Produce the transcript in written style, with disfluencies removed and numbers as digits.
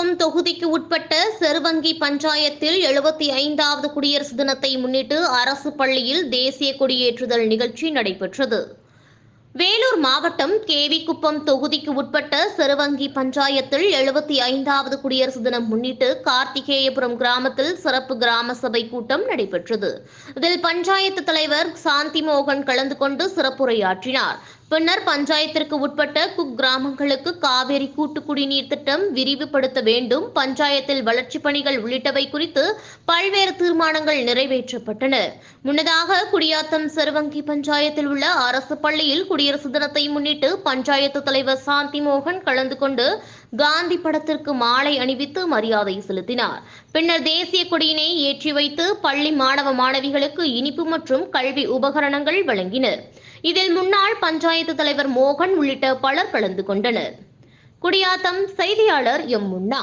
கேவிக்குப்பம் தொகுதிக்கு உட்பட்ட செருவங்கி பஞ்சாயத்தில் 75வது குடியரசு தினத்தை முன்னிட்டு அரசு பள்ளியில் தேசிய கொடியேற்றுதல் நிகழ்ச்சி நடைபெற்றது. வேலூர் மாவட்டம் கேவிக்குப்பம் தொகுதிக்கு உட்பட்ட செருவங்கி பஞ்சாயத்தில் 75வது குடியரசு தினம் முன்னிட்டு கார்த்திகேயபுரம் கிராமத்தில் சிறப்பு கிராம சபை கூட்டம் நடைபெற்றது. இதில் பஞ்சாயத்து தலைவர் சாந்தி மோகன் கலந்து கொண்டு சிறப்புரையாற்றினார். பின்னர் பஞ்சாயத்திற்கு உட்பட்ட குக்கிராமங்களுக்கு காவேரி கூட்டு குடிநீர் திட்டம் விரிவுபடுத்த வேண்டும், பஞ்சாயத்தில் வளர்ச்சிப் பணிகள் உள்ளிட்டவை குறித்து பல்வேறு தீர்மானங்கள் நிறைவேற்றப்பட்டன. முன்னதாக குடியாத்தம் செருவங்கி பஞ்சாயத்தில் உள்ள அரசு பள்ளியில் குடியரசு தினத்தை முன்னிட்டு பஞ்சாயத்து தலைவர் சாந்தி மோகன் கலந்து கொண்டு காந்தி படத்திற்கு மாலை அணிவித்து மரியாதை செலுத்தினார். பின்னர் தேசிய கொடியினை ஏற்றி வைத்து பள்ளி மாணவ மாணவிகளுக்கு இனிப்பு மற்றும் கல்வி உபகரணங்கள் வழங்கினர். இதில் முன்னாள் பஞ்சாயத்து தலைவர் மோகன் உள்ளிட்ட பலர் கலந்து கொண்டனர். குடியாத்தம் செய்தியாளர் எம் முன்னா.